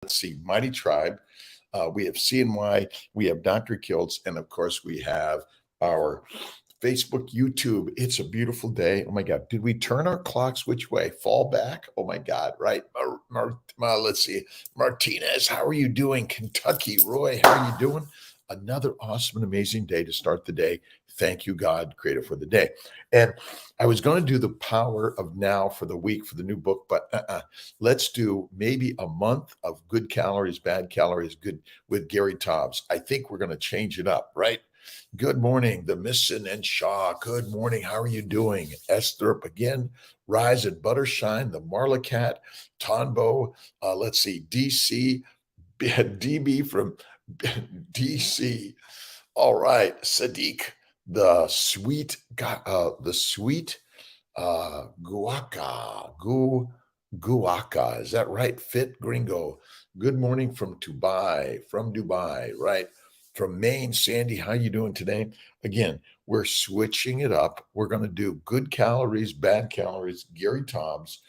Let's see, Mighty Tribe. We have CNY, we have Dr. Kiltz, and of course, we have our Facebook, YouTube. It's a beautiful day. Oh my God. Did we turn our clocks which way? Fall back? Oh my God. Right. Let's see. Martinez, how are you doing? Kentucky. Roy, how are you doing? Another awesome and amazing day to start the day. Thank you, God, creator for the day. And I was going to do the power of now for the week for the new book, but let's do maybe a month of good calories, bad calories, good with Gary Tobbs. I think we're going to change it up, right? Good morning, the Missin and Shaw. Good morning. How are you doing? Esther again. Rise and Buttershine, the Marla Cat, Tonbo. Let's see, DC, DB from DC. All right, Sadiq, the sweet guaca. Is that right? Fit Gringo. Good morning from Dubai, right? From Maine, Sandy, how you doing today? Again, we're switching it up. We're going to do good calories, bad calories, Gary Tobbs.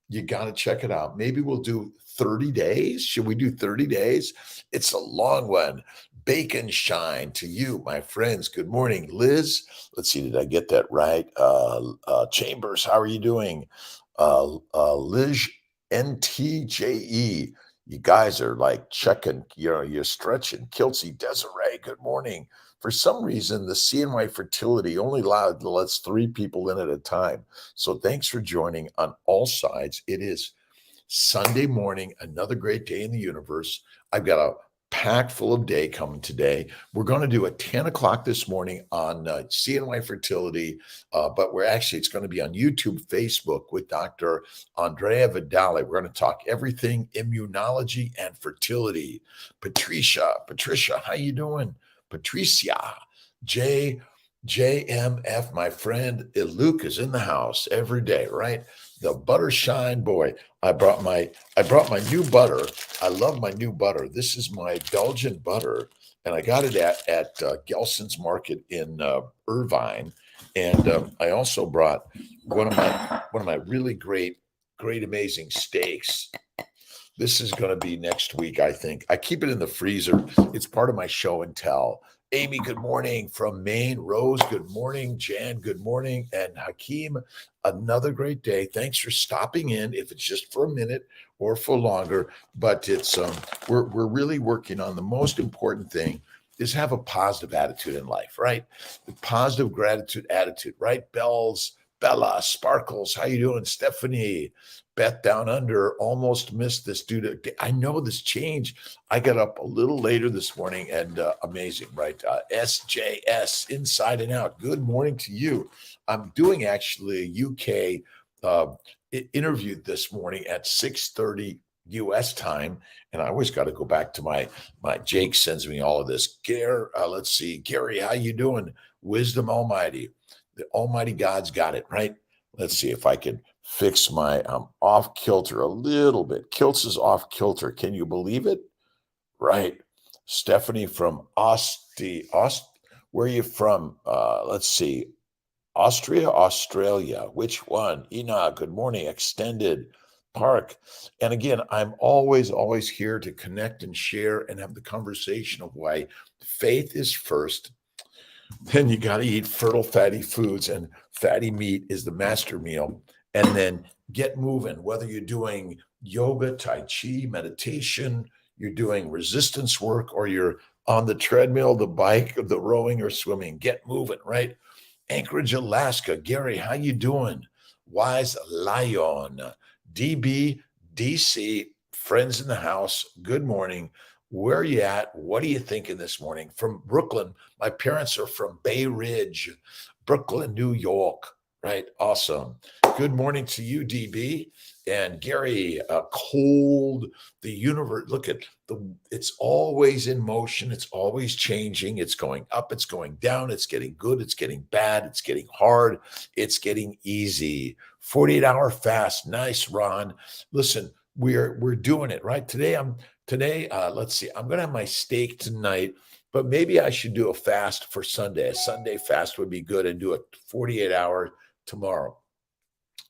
You got to check it out. Maybe we'll do 30 days. Should we do 30 days? It's a long one. Bacon shine to you, my friends. Good morning, Liz. Let's see, did I get that right? Chambers, how are you doing? Liz NTJE. You guys are like checking, you're stretching. Kiltsy, Desiree, good morning. For some reason, the CNY Fertility only lets 3 people in at a time. So thanks for joining on all sides. It is Sunday morning, another great day in the universe. I've got a packed full of day coming today. We're going to do a 10 o'clock this morning on CNY Fertility, but it's going to be on YouTube, Facebook with Dr. Andrea Vidale. We're going to talk everything immunology and fertility. Patricia, how you doing? Patricia, JMF, my friend Luke is in the house every day, right? The Buttershine boy. I brought my new butter. I love my new butter. This is my Belgian butter, and I got it at Gelson's Market in Irvine. And I also brought one of my really great, amazing steaks. This is going to be next week, I think. I keep it in the freezer. It's part of my show and tell. Amy, good morning from Maine. Rose, good morning. Jan, good morning. And Hakeem, another great day. Thanks for stopping in, if it's just for a minute or for longer. But it's we're really working on the most important thing is have a positive attitude in life, right? The positive gratitude attitude, right? Bella, Sparkles, how you doing? Stephanie, Beth down under, almost missed this due to, I know this change. I got up a little later this morning and amazing, right? SJS, Inside and Out. Good morning to you. I'm doing actually a UK interview this morning at 6:30 US time. And I always got to go back to my Jake sends me all of this. Let's see. Gary, how you doing? Wisdom Almighty. The Almighty God's got it, right? Let's see if I can fix my off kilter a little bit. Kiltz is off kilter. Can you believe it? Right. Stephanie from where are you from? Let's see. Austria, Australia. Which one? Ina, good morning. Extended Park. And again, I'm always here to connect and share and have the conversation of why faith is first. Then you got to eat fertile fatty foods, and fatty meat is the master meal. And then get moving, whether you're doing yoga, Tai Chi, meditation, you're doing resistance work, or you're on the treadmill, the bike, the rowing, or swimming. Get moving, right? Anchorage, Alaska. Gary, how you doing? Wise Lion. DB, DC, friends in the house. Good morning. Where are you at? What are you thinking this morning? From Brooklyn. My parents are from Bay Ridge, Brooklyn, New York. Right? Awesome. Good morning to you, DB. And Gary, cold, the universe. Look at it's always in motion. It's always changing. It's going up. It's going down. It's getting good. It's getting bad. It's getting hard. It's getting easy. 48-hour fast. Nice, Ron. Listen, we're doing it, right? Today, let's see, I'm going to have my steak tonight, but maybe I should do a fast for Sunday. A Sunday fast would be good and do a 48-hour tomorrow.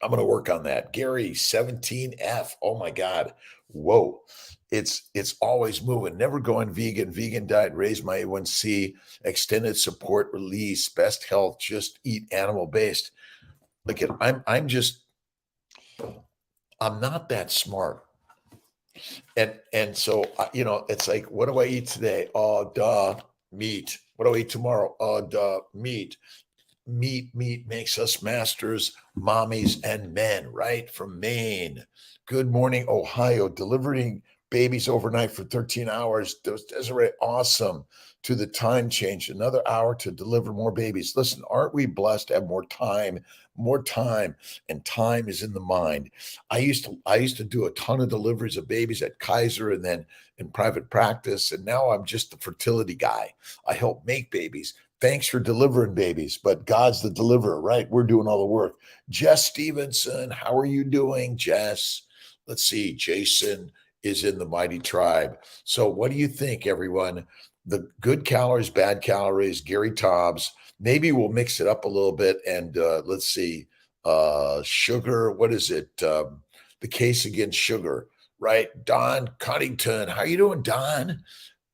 I'm going to work on that. Gary 17F. Oh my God. Whoa. It's always moving. Never going vegan. Vegan diet, raise my A1C, extended support release, best health, just eat animal based. Look at I'm not that smart. And so it's like, what do I eat today? Oh, duh, meat. What do I eat tomorrow? Oh, duh, meat. Meat makes us masters, mommies, and men, right? From Maine. Good morning, Ohio. Delivering babies overnight for 13 hours. Desiree, awesome. To the time change, another hour to deliver more babies. Listen, aren't we blessed to have more time? More time, and time is in the mind. I used to do a ton of deliveries of babies at Kaiser and then in private practice, and now I'm just the fertility guy. I help make babies. Thanks for delivering babies, but God's the deliverer, right? We're doing all the work. Jess Stevenson, how are you doing, Jess? Let's see. Jason is in the mighty tribe. So, what do you think, everyone? The good calories, bad calories, Gary Tobbs. Maybe we'll mix it up a little bit and let's see. Sugar, what is it? The case against sugar, right? Don Cunnington. How you doing, Don?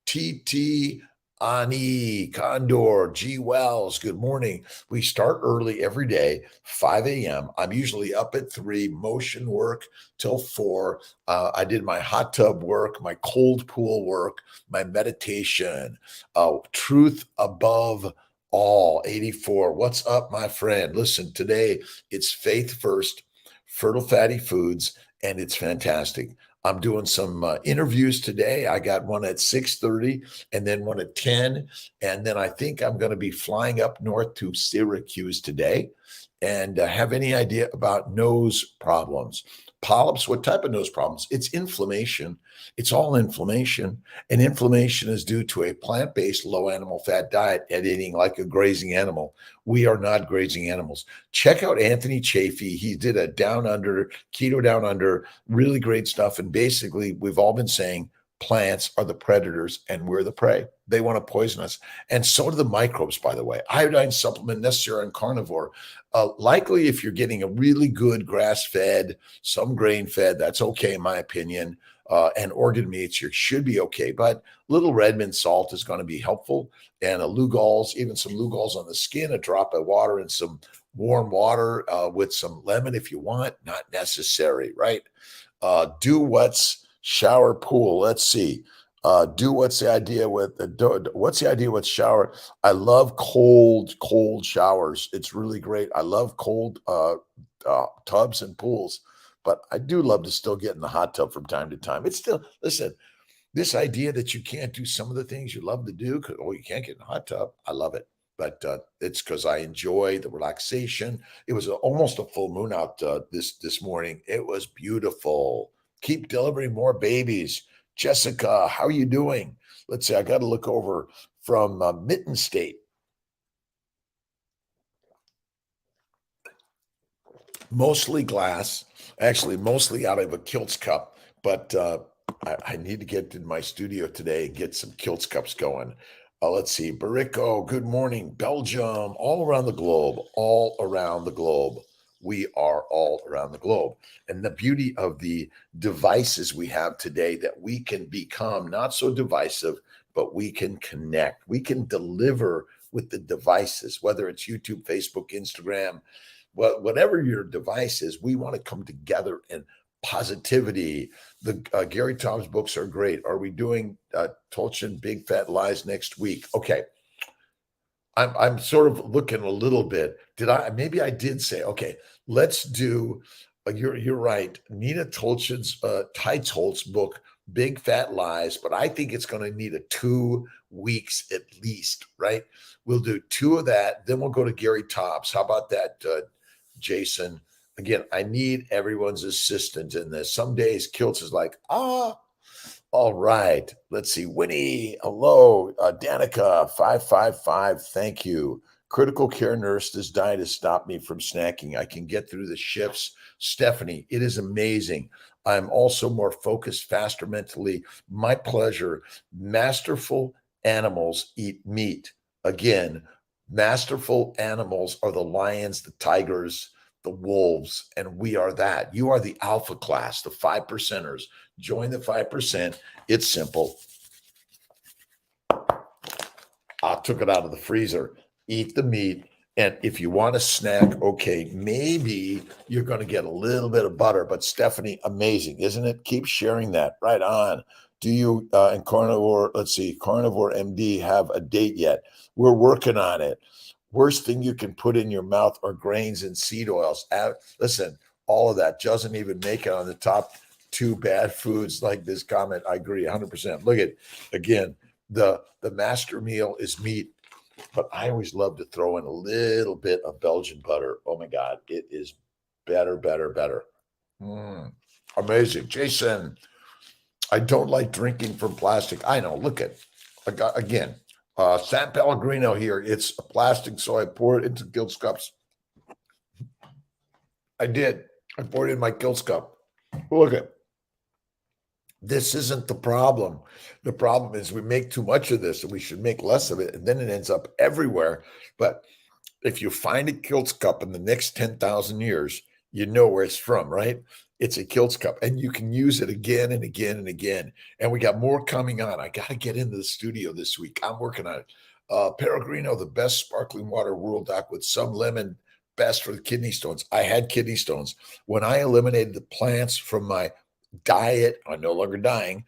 TT Ani Condor G Wells. Good morning. We start early every day, 5 a.m. I'm usually up at 3, motion work till 4. I did my hot tub work, my cold pool work, my meditation. Truth above all, 84. What's up, my friend? Listen, today it's faith first, fertile fatty foods, and it's fantastic. I'm doing some interviews today. I got one at 6:30 and then one at 10. And then I think I'm going to be flying up north to Syracuse today and have any idea about nose problems. Polyps, what type of nose problems? It's inflammation. It's all inflammation. And inflammation is due to a plant based low animal fat diet and eating like a grazing animal. We are not grazing animals. Check out Anthony Chafee. He did a down under, keto down under, really great stuff. And basically, we've all been saying plants are the predators and we're the prey. They want to poison us. And so do the microbes, by the way. Iodine supplement necessary on carnivore. Likely, if you're getting a really good grass fed, some grain fed, that's okay, in my opinion. And organ meats, you should be okay. But little Redmond salt is going to be helpful. And a Lugol's, even some Lugol's on the skin, a drop of water and some warm water with some lemon if you want, not necessary, right? Do what's shower pool. Let's see. What's the idea with shower? I love cold showers. It's really great. I love cold tubs and pools, but I do love to still get in the hot tub from time to time. It's still, listen, this idea that you can't do some of the things you love to do because, you can't get in the hot tub. I love it. But it's because I enjoy the relaxation. It was almost a full moon out this morning. It was beautiful. Keep delivering more babies. Jessica, how are you doing? Let's see. I got to look over from Mitten State. Mostly glass, actually, mostly out of a Kiltz cup, but I need to get in my studio today and get some Kiltz cups going. Let's see. Barrico, good morning. Belgium, all around the globe, all around the globe. We are all around the globe. And the beauty of the devices we have today that we can become not so divisive, but we can connect. We can deliver with the devices, whether it's YouTube, Facebook, Instagram, whatever your device is, we want to come together in positivity. The Gary Tobbs books are great. Are we doing Tolchin Big Fat Lies next week? Okay. I'm sort of looking a little bit. Maybe I did say, okay, let's do, you're right. Nina Tolchin's Teitholt's book, Big Fat Lies, but I think it's going to need a 2 weeks at least, right? We'll do 2 of that. Then we'll go to Gary Tobbs. How about that, Jason? Again, I need everyone's assistance in this. Some days Kiltz is like, all right. Let's see. Winnie, hello. Danica, 555. Thank you. Critical care nurse, this diet has stopped me from snacking. I can get through the shifts. Stephanie, it is amazing. I'm also more focused, faster mentally. My pleasure. Masterful animals eat meat. Again, masterful animals are the lions, the tigers, the wolves, and we are that. You are the alpha class, the 5%ers. Join the 5%. It's simple. I took it out of the freezer. Eat the meat. And if you want a snack, okay, maybe you're going to get a little bit of butter. But Stephanie, amazing, isn't it? Keep sharing that. Right on. Do you and Carnivore, let's see, Carnivore MD have a date yet? We're working on it. Worst thing you can put in your mouth are grains and seed oils. Listen, all of that doesn't even make it on the top two bad foods like this comment. I agree 100%. Look at, again, the master meal is meat, but I always love to throw in a little bit of Belgian butter. Oh my God, it is better. Amazing. Jason, I don't like drinking from plastic. I know. Look at, again, San Pellegrino here. It's a plastic, so I pour it into Kiltz cups. I did. I poured it in my Kiltz cup. Look at. This isn't the problem. The problem is we make too much of this and we should make less of it. And then it ends up everywhere. But if you find a Kiltz cup in the next 10,000 years, you know where it's from, right? It's a Kiltz cup and you can use it again and again and again. And we got more coming on. I got to get into the studio this week. I'm working on it. Pellegrino, the best sparkling water world, Doc, with some lemon, best for the kidney stones. I had kidney stones. When I eliminated the plants from my diet, I'm no longer dying.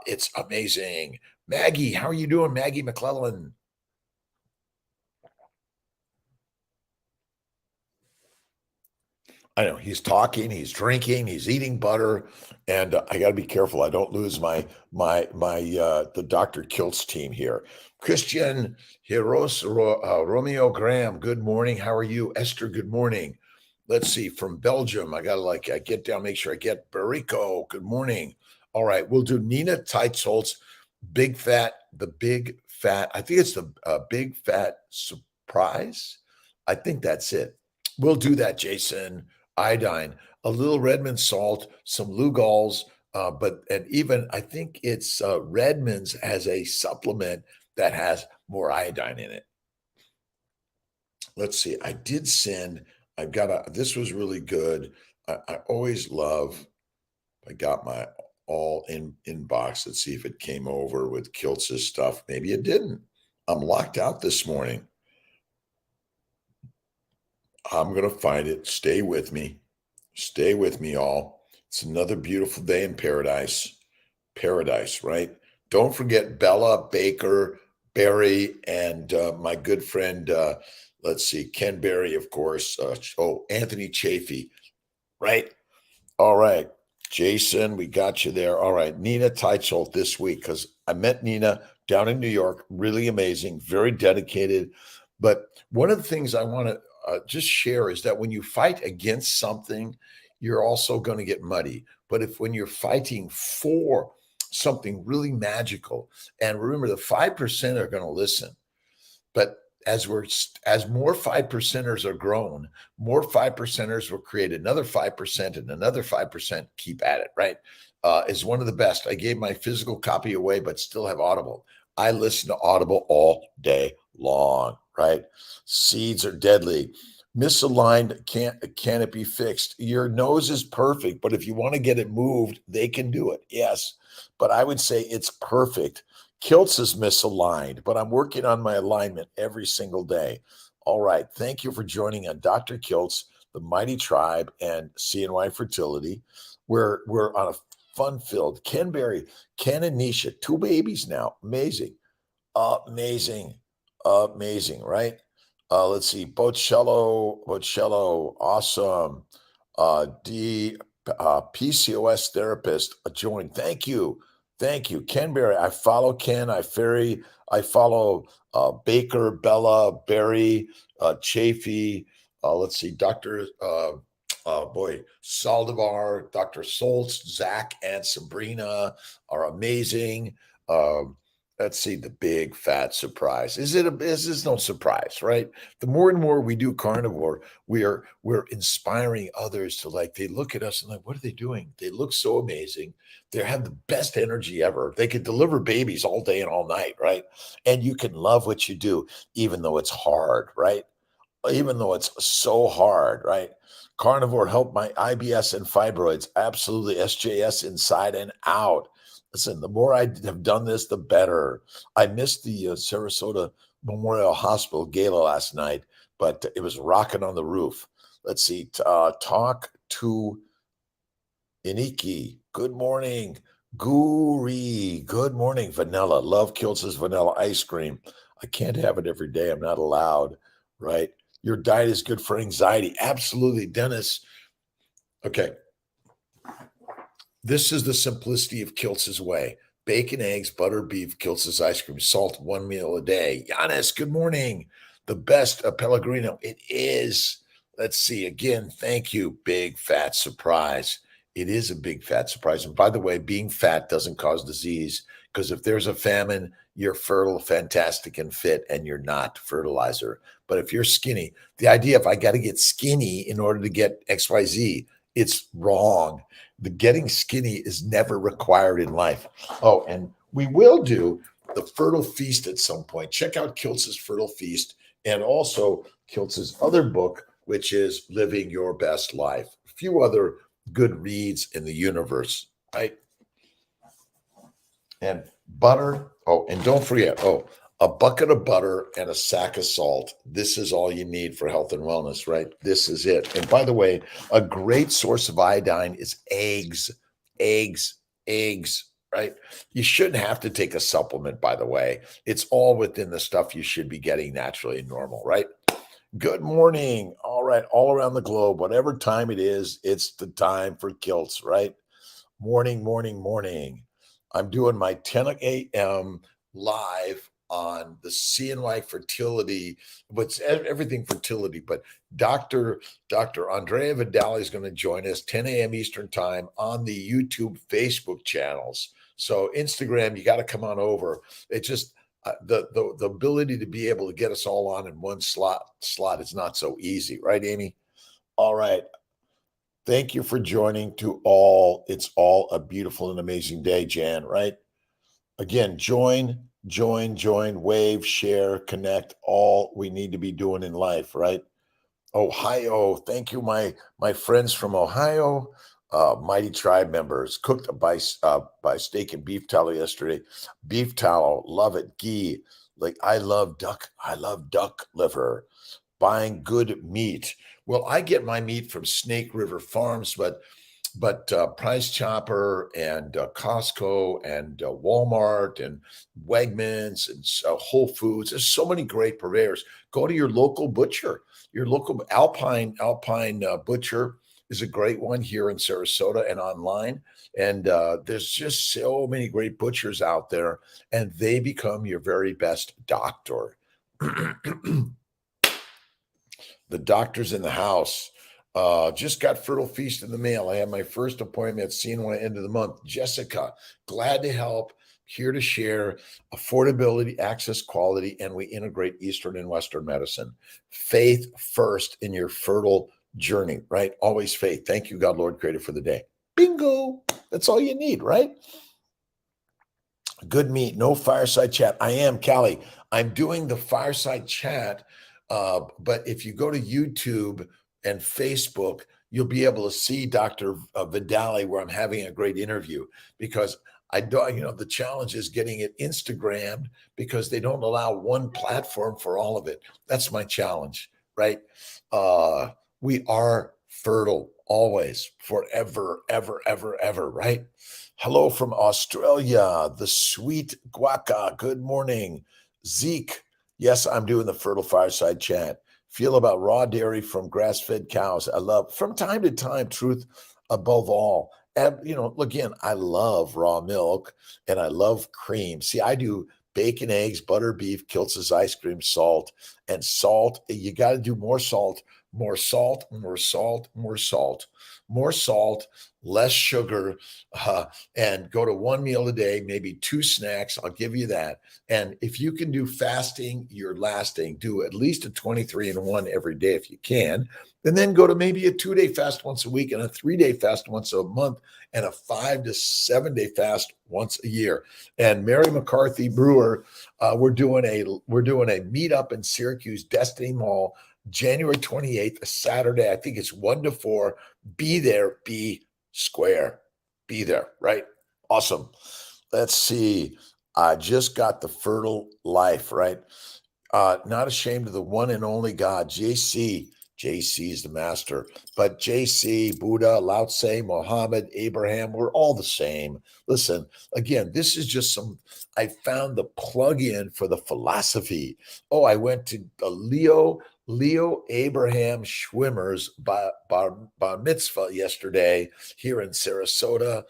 It's amazing. Maggie, how are you doing, Maggie McClellan? I know he's talking, he's drinking, he's eating butter, and I got to be careful I don't lose the Dr.Kiltz team here. Christian Hiros Romeo Graham, good morning. How are you, Esther? Good morning. Let's see, from Belgium. I get down, make sure I get Barico. Good morning. All right, we'll do Nina Teitzel's big fat. I think it's the big fat surprise. I think that's it. We'll do that, Jason. Iodine, a little Redmond salt, some Lugol's, and even I think it's Redmond's has a supplement that has more iodine in it. Let's see. I did send. This was really good. I always love. I got my all in inbox. Let's see if it came over with Kiltz's stuff. Maybe it didn't. I'm locked out this morning. I'm going to find it. Stay with me. Stay with me, all. It's another beautiful day in paradise. Paradise, right? Don't forget Bella, Baker, Barry, and my good friend, let's see, Ken Barry, of course. Anthony Chafee, right? All right. Jason, we got you there. All right. Nina Teitzel this week, because I met Nina down in New York. Really amazing, very dedicated. But one of the things I want to just share is that when you fight against something, you're also going to get muddy. But when you're fighting for something really magical, and remember, the 5% are going to listen. But as more 5%ers are grown, more 5%ers will create another 5% and another 5%. Keep at it, right? Is one of the best. I gave my physical copy away, but still have Audible. I listen to Audible all day long, right? Seeds are deadly. Misaligned, can it be fixed? Your nose is perfect, but if you want to get it moved, they can do it. Yes, but I would say it's perfect. Kiltz is misaligned, but I'm working on my alignment every single day. All right. Thank you for joining on Dr. Kiltz, the Mighty Tribe, and CNY Fertility. We're on a fun-filled Ken Berry, Ken and Nisha, 2 babies now. Amazing. Amazing, right? Let's see, Bocello, awesome. PCOS therapist joined. Thank you, Ken Berry. I follow Ken. I follow Baker, Bella, Barry, Chafee. Let's see, Dr. Saldivar, Dr. Soltz, Zach, and Sabrina are amazing. Let's see, the big fat surprise. This is no surprise, right? The more and more we do carnivore, we're inspiring others to, like, they look at us and like, what are they doing? They look so amazing. They have the best energy ever. They could deliver babies all day and all night, right? And you can love what you do, even though it's hard, right? Even though it's so hard, right? Carnivore helped my IBS and fibroids. Absolutely. SJS inside and out. Listen, the more I have done this, the better. I missed the Sarasota Memorial Hospital gala last night, but it was rocking on the roof. Let's see. Talk to Iniki. Good morning. Guri. Good morning. Vanilla. Love Kiltz's vanilla ice cream. I can't have it every day. I'm not allowed, right? Your diet is good for anxiety. Absolutely, Dennis. Okay. This is the simplicity of Kiltz's way. Bacon, eggs, butter, beef, Kiltz's ice cream, salt, one meal a day. Giannis, good morning. The best Pellegrino. It is. Let's see. Again, thank you. Big fat surprise. It is a big fat surprise. And by the way, being fat doesn't cause disease, because if there's a famine, you're fertile, fantastic, and fit, and you're not fertilizer. But if you're skinny, the idea of I got to get skinny in order to get XYZ, it's wrong. The getting skinny is never required in life. Oh, and we will do the Fertile Feast at some point. Check out Kiltz's Fertile Feast and also Kiltz's other book, which is Living Your Best Life. A few other good reads in the universe, right? And butter. Oh, and don't forget, a bucket of butter and a sack of salt. This is all you need for health and wellness, right? This is it. And by the way, a great source of iodine is eggs, right? You shouldn't have to take a supplement, by the way. It's all within the stuff you should be getting naturally and normal, right? Good morning. All right. All around the globe, whatever time it is, it's the time for Kiltz, right? Morning. I'm doing my 10 a.m. live on the CNY Fertility, what's everything fertility, but Dr. Andrea Vidali is going to join us 10 a.m. Eastern time on the YouTube, Facebook channels. So Instagram, you got to come on over. It just the ability to be able to get us all on in one slot is not so easy, right, Amy? All right. Thank you for joining to all. It's all a beautiful and amazing day, Jan, right? Again, join, wave, share, connect, all we need to be doing in life, right? Ohio, thank you, my friends from Ohio, mighty tribe members, cooked by steak and beef tallow yesterday. Beef tallow, love it. Ghee, like I love duck liver. Buying good meat. Well, I get my meat from Snake River Farms, but Price Chopper and Costco and Walmart and Wegmans and Whole Foods. There's so many great purveyors. Go to your local butcher. Your local Alpine butcher is a great one here in Sarasota and online. And there's just so many great butchers out there, and they become your very best doctor. The doctor's in the house. Just got Fertile Feast in the mail. I had my first appointment at CNY end of the month. Jessica, glad to help, here to share affordability, access, quality, and we integrate Eastern and Western medicine. Faith first in your fertile journey, right? Always faith. Thank you, God, Lord, Creator, for the day. Bingo. That's all you need, right? Good meat, no fireside chat. I am, Callie. I'm doing the fireside chat, but if you go to YouTube and Facebook, you'll be able to see Dr. Vidali, where I'm having a great interview, because I don't, the challenge is getting it Instagrammed, because they don't allow one platform for all of it. That's my challenge, right? We are fertile always, forever, ever, right? Hello from Australia, the sweet Guaca. Good morning. Zeke, yes, I'm doing the Fertile Fireside Chat. Feel about raw dairy from grass-fed cows. I love, from time to time, truth above all. And, again, I love raw milk and I love cream. See, I do bacon, eggs, butter, beef, Kiltz's ice cream, salt. And salt, you got to do more salt, less sugar, and go to one meal a day, maybe 2 snacks. I'll give you that. And if you can do fasting, you're lasting. Do at least a 23-and-1 every day if you can. And then go to maybe a 2-day fast once a week and a 3-day fast once a month and a 5 to 7-day fast once a year. And Mary McCarthy Brewer, we're doing a meetup in Syracuse Destiny Mall January 28th, a Saturday. I think it's 1 to 4. Be there, be square. Be there, right? Awesome. Let's see. I just got the fertile life, right? Not ashamed of the one and only God, JC. JC is the master. But JC, Buddha, Lao Tse, Muhammad, Abraham, we're all the same. Listen, again, this is just I found the plug-in for the philosophy. Oh, I went to Leo Abraham Schwimmer's bar mitzvah yesterday here in Sarasota.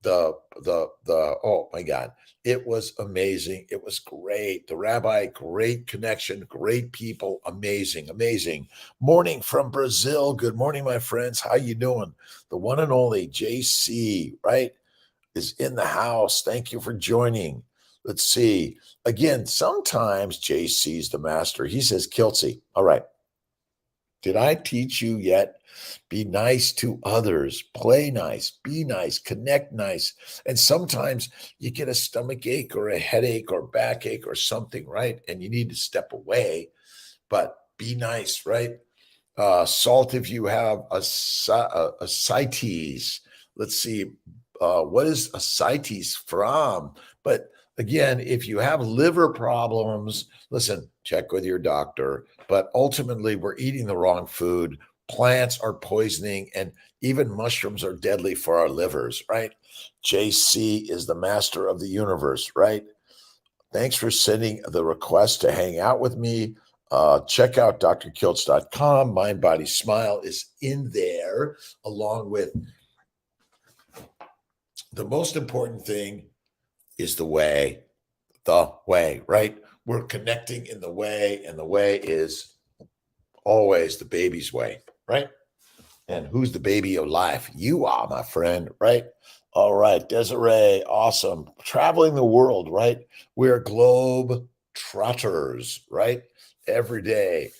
Oh my God. It was amazing. It was great. The rabbi, great connection, great people, amazing, amazing. Morning from Brazil. Good morning, my friends. How you doing? The one and only JC, right, is in the house. Thank you for joining. Let's see. Again, sometimes JC's the master. He says, Kiltzy. All right. Did I teach you yet? Be nice to others, play nice, be nice, connect nice. And sometimes you get a stomach ache or a headache or backache or something, right? And you need to step away, but be nice, right? Salt if you have ascites. Let's see, what is ascites from? But again, if you have liver problems, listen, check with your doctor. But ultimately, we're eating the wrong food. Plants are poisoning, and even mushrooms are deadly for our livers, right? JC is the master of the universe, right? Thanks for sending the request to hang out with me. Check out drkiltz.com. Mind, Body, Smile is in there, along with the most important thing is the way, right? We're connecting in the way, and the way is always the baby's way, right? And who's the baby of life? You are, my friend, right? All right, Desiree, awesome. Traveling the world, right? We're globe trotters, right? Every day.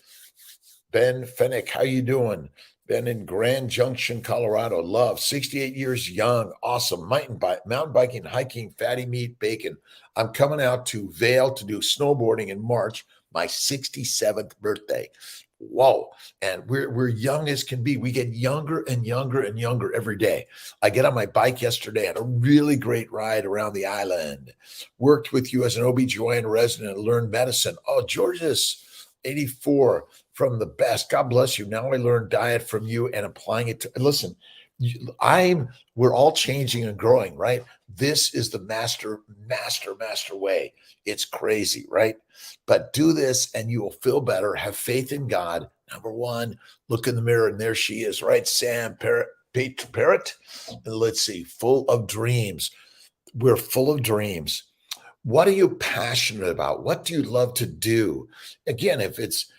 Ben Fennick, how you doing? Ben in Grand Junction, Colorado. Love, 68 years young. Awesome. Mountain biking, hiking, fatty meat, bacon. I'm coming out to Vail to do snowboarding in March, my 67th birthday. Whoa. And we're young as can be. We get younger and younger and younger every day. I get on my bike yesterday, had a really great ride around the island. Worked with you as an OBGYN resident and learned medicine. Oh, George's 84 from the best. God bless you. Now I learned diet from you and applying it to, listen, we're all changing and growing, right? This is the master way. It's crazy, right? But do this and you will feel better. Have faith in God. Number one, look in the mirror and there she is, right? Sam Parrott. And let's see, full of dreams. We're full of dreams. What are you passionate about? What do you love to do? Again, if it's,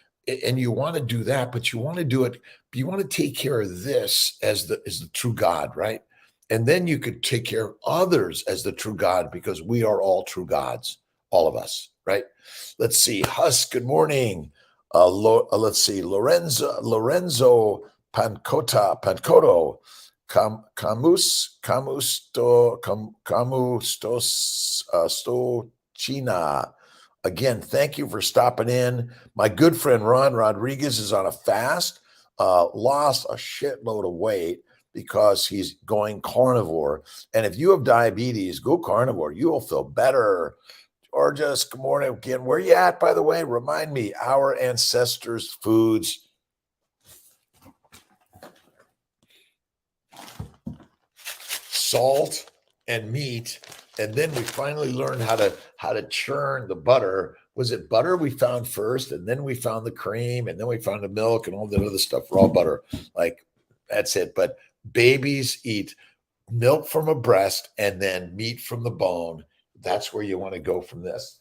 and you want to do that, but you want to do it, you want to take care of this as the true God, right? And then you could take care of others as the true God, because we are all true gods, all of us, right? Let's see. Huss, good morning. Let's see. Lorenzo Pancotto. China. Again, thank you for stopping in. My good friend Ron Rodriguez is on a fast, lost a shitload of weight because he's going carnivore. And if you have diabetes, go carnivore. You will feel better. Or just good morning again. Where you at, by the way? Remind me, our ancestors' foods. Salt and meat, and then we finally learned how to churn the butter. Was it butter we found first, and then we found the cream, and then we found the milk and all that other stuff, raw butter. Like, that's it. But babies eat milk from a breast and then meat from the bone. That's where you want to go from this.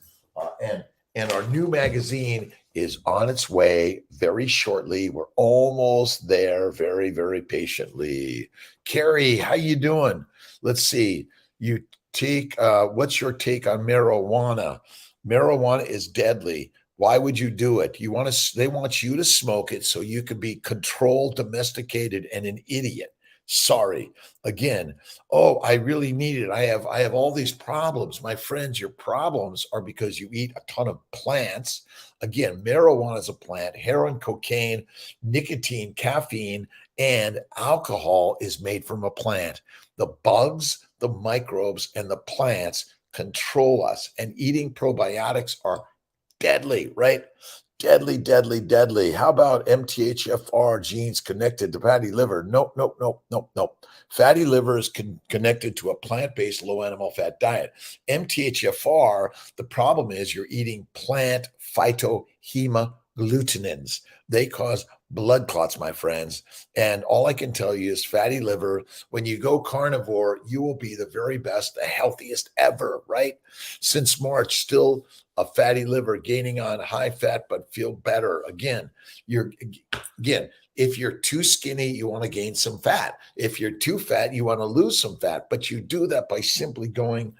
And our new magazine is on its way very shortly. We're almost there, very, very patiently. Carrie, how you doing? Let's see. You take, what's your take on marijuana? Marijuana is deadly. Why would you do it? They want you to smoke it so you could be controlled, domesticated, and an idiot. Sorry. Again, oh, I really need it. I have all these problems. My friends, your problems are because you eat a ton of plants. Again, marijuana is a plant, heroin, cocaine, nicotine, caffeine, and alcohol is made from a plant. The bugs, the microbes, and the plants control us, and eating probiotics are deadly, right? Deadly, deadly, deadly. How about MTHFR genes connected to fatty liver? Nope, nope, nope, nope, nope. Fatty liver is connected to a plant-based low animal fat diet. MTHFR, the problem is you're eating plant phytohemagglutinin. They cause blood clots, my friends. And all I can tell you is fatty liver, when you go carnivore, you will be the very best, the healthiest ever, right? Since March, still a fatty liver, gaining on high fat, but feel better. Again, if you're too skinny, you want to gain some fat. If you're too fat, you want to lose some fat. But you do that by simply going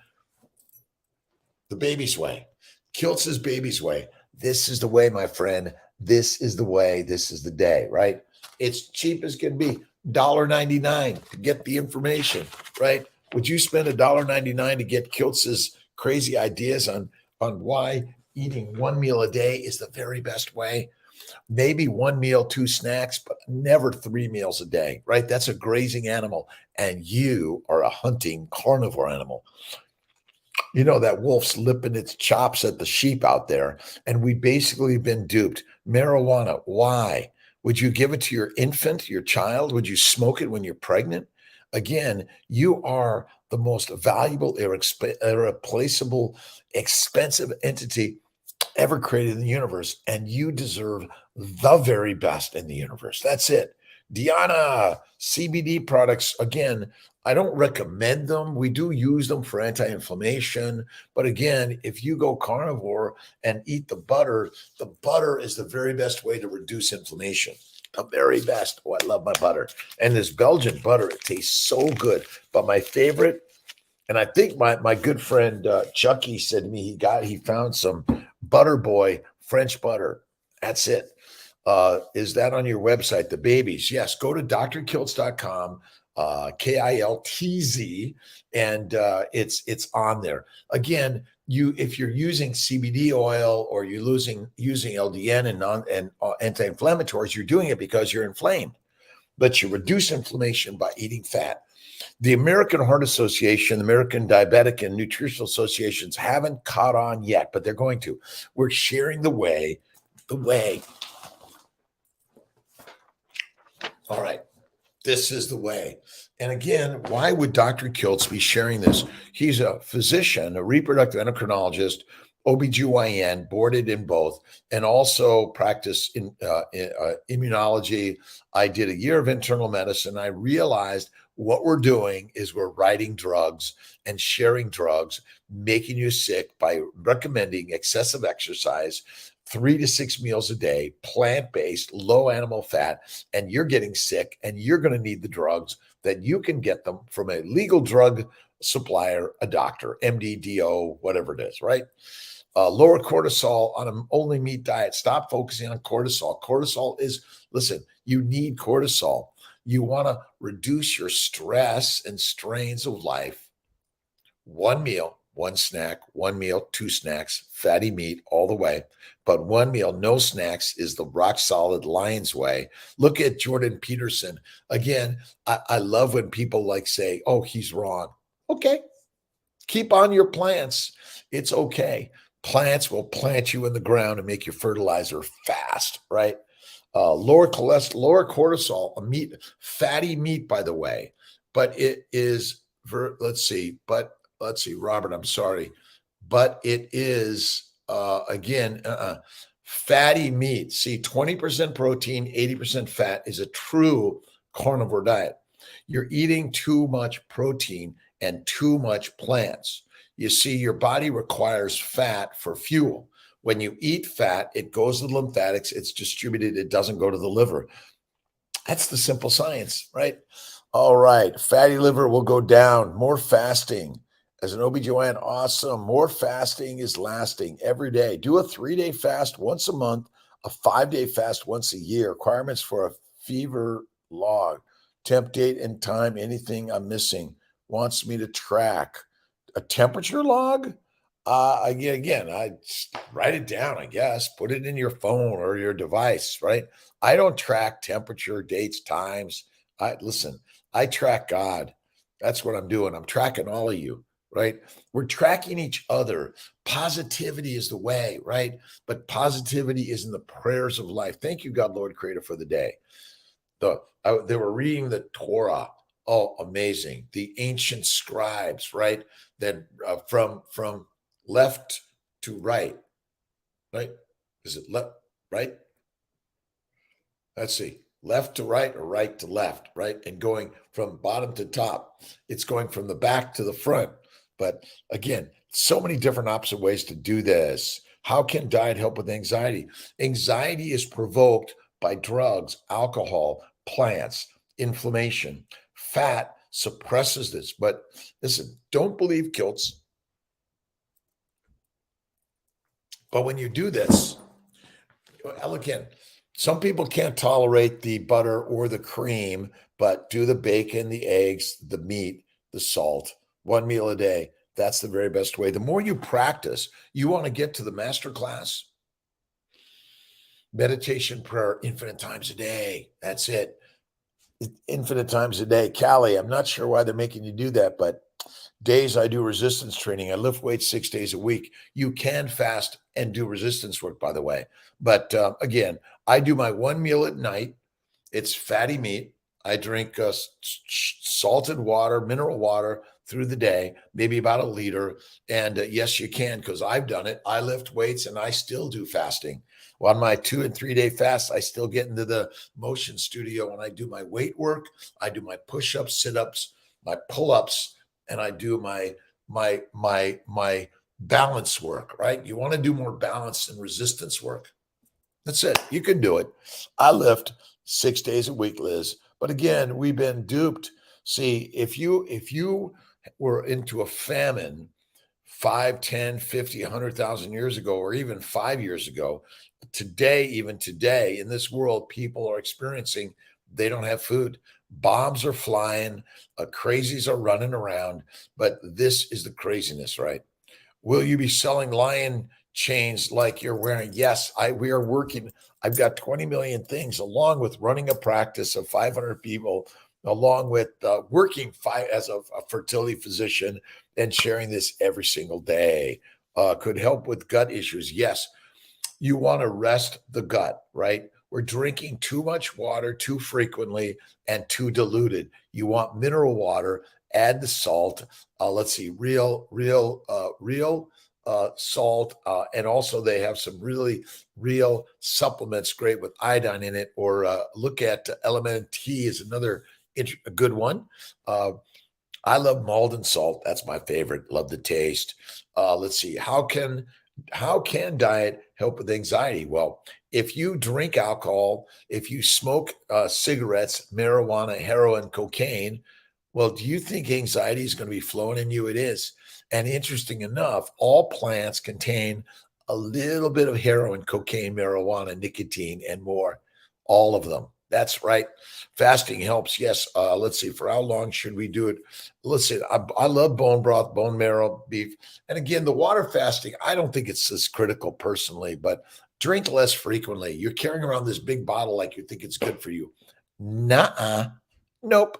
the baby's way. Kiltz's baby's way. This is the way, my friend. This is the way. This is the day, right? It's cheap as can be. $1.99 to get the information, right? Would you spend $1.99 to get Kiltz's crazy ideas on why eating one meal a day is the very best way? Maybe one meal, two snacks, but never 3 meals a day, right? That's a grazing animal, and you are a hunting carnivore animal. You know, that wolf's lipping its chops at the sheep out there, and we basically been duped. Marijuana, why? Would you give it to your infant, your child? Would you smoke it when you're pregnant? Again, you are the most valuable, irreplaceable, expensive entity ever created in the universe, and you deserve the very best in the universe. That's it. Diana, CBD products, again, I don't recommend them. We do use them for anti-inflammation. But again, if you go carnivore and eat the butter is the very best way to reduce inflammation. The very best. Oh, I love my butter. And this Belgian butter, it tastes so good. But my favorite, and I think my good friend Chucky said to me he found some Butter Boy French butter. That's it. Is that on your website? The babies? Yes. Go to drkiltz.com, KILTZ, and it's on there. Again, if you're using CBD oil or you're using LDN and anti-inflammatories, you're doing it because you're inflamed. But you reduce inflammation by eating fat. The American Heart Association, the American Diabetic and Nutritional Associations haven't caught on yet, but they're going to. We're sharing the way. All right. This is the way. And again, why would Dr. Kiltz be sharing this? He's a physician, a reproductive endocrinologist, OBGYN, boarded in both, and also practiced in immunology. I did a year of internal medicine. I realized what we're doing is we're writing drugs and sharing drugs, making you sick by recommending excessive exercise, 3 to 6 meals a day, plant-based, low animal fat, and you're getting sick and you're going to need the drugs that you can get them from a legal drug supplier, a doctor, MD, DO, whatever it is, right? Lower cortisol on an only meat diet. Stop focusing on cortisol. Cortisol is, listen, you need cortisol. You want to reduce your stress and strains of life. One meal, one snack, one meal, two snacks, fatty meat all the way. But one meal, no snacks is the rock solid lion's way. Look at Jordan Peterson. Again, I love when people like say, oh, he's wrong. Okay, keep on your plants. It's okay. Plants will plant you in the ground and make your fertilizer fast, right? Lower cholesterol, lower cortisol, fatty meat, by the way. But it is, let's see, Robert, I'm sorry. But it is, fatty meat. See, 20% protein, 80% fat is a true carnivore diet. You're eating too much protein and too much plants. You see, your body requires fat for fuel. When you eat fat, it goes to the lymphatics, it's distributed, it doesn't go to the liver. That's the simple science, right? All right, fatty liver will go down. More fasting. As an OBGYN, awesome. More fasting is lasting every day. Do a 3-day fast once a month, a 5-day fast once a year. Requirements for a fever log. temp date and time, anything I'm missing. Wants me to track a temperature log. Again, I just write it down, I guess. Put it in your phone or your device, right? I don't track temperature, dates, times. Listen, I track God. That's what I'm doing. I'm tracking all of you, right? We're tracking each other. Positivity is the way, right? But positivity is in the prayers of life. Thank you, God, Lord, Creator, for the day. They were reading the Torah. Oh, amazing! The ancient scribes, right? Then from left to right, right? Is it left, right? Let's see, left to right or right to left, right? And going from bottom to top. It's going from the back to the front. But again, so many different opposite ways to do this. How can diet help with anxiety? Anxiety is provoked by drugs, alcohol, plants, inflammation. Fat suppresses this. But listen, don't believe Kiltz. But when you do this, again, some people can't tolerate the butter or the cream, but do the bacon, the eggs, the meat, the salt, one meal a day. That's the very best way. The more you practice, you want to get to the master class, meditation, prayer, infinite times a day. That's it. Infinite times a day. Callie, I'm not sure why they're making you do that, but days I do resistance training. I lift weights 6 days a week. You can fast and do resistance work, by the way. But again, I do my one meal at night. It's fatty meat. I drink salted water, mineral water through the day, maybe about a liter. And yes, you can, because I've done it. I lift weights and I still do fasting. Well, on my 2 and 3 day fasts, I still get into the motion studio and I do my weight work. I do my push-ups, sit-ups, my pull-ups, and I do my balance work, right? You want to do more balance and resistance work. That's it. You can do it. I lift 6 days a week, Liz. But again, we've been duped. See, if you were into a famine 5, 10, 50, 100,000 years ago, or even 5 years ago, today, even today in this world, people are experiencing, they don't have food. Bombs are flying, crazies are running around, but this is the craziness, right? Will you be selling lion chains like you're wearing? Yes, we are working. I've got 20 million things, along with running a practice of 500 people, along with working as a fertility physician and sharing this every single day. Could help with gut issues. Yes, you want to rest the gut, right? We're drinking too much water too frequently and too diluted. You want mineral water, add the salt. Let's see, real salt. And also they have some really real supplements, great with iodine in it, or look at Element Tea is another a good one. I love Malden salt. That's my favorite. Love the taste. Let's see. How can diet help with anxiety? Well, if you drink alcohol, if you smoke cigarettes, marijuana, heroin, cocaine, well, do you think anxiety is going to be flowing in you? It is. And interesting enough, all plants contain a little bit of heroin, cocaine, marijuana, nicotine, and more. All of them. That's right. Fasting helps. Yes. Let's see. For how long should we do it? Listen, I love bone broth, bone marrow, beef. And again, the water fasting, I don't think it's as critical personally, but drink less frequently. You're carrying around this big bottle like you think it's good for you. Nuh-uh. Nope.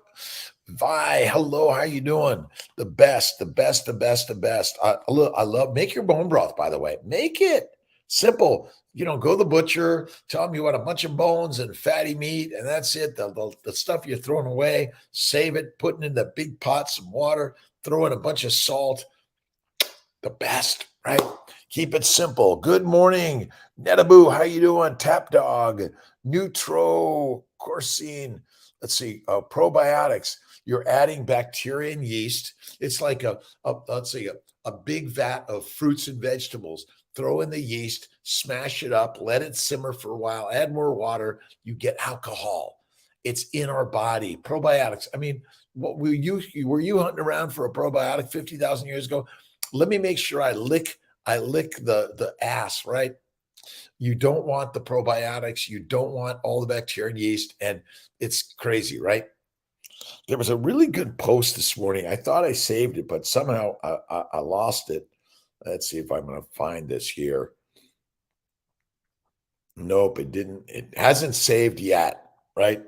Vi, hello, how you doing? The best, the best, the best, the best. I love, make your bone broth, by the way. Make it simple. Go to the butcher, tell them you want a bunch of bones and fatty meat, and that's it. The stuff you're throwing away, save it, put it in the big pot, some water, throw in a bunch of salt. The best, right? Keep it simple. Good morning, Netaboo. How you doing? Tap Dog, Neutro, Coursine. Let's see, probiotics. You're adding bacteria and yeast. It's like let's say a big vat of fruits and vegetables. Throw in the yeast, smash it up, let it simmer for a while, add more water, you get alcohol. It's in our body. Probiotics. I mean, were you hunting around for a probiotic 50,000 years ago? Let me make sure I lick the ass, right? You don't want the probiotics. You don't want all the bacteria and yeast, and it's crazy, right? There was a really good post this morning. I thought I saved it, but somehow I lost it. Let's see if I'm going to find this here. Nope, it didn't. It hasn't saved yet, right?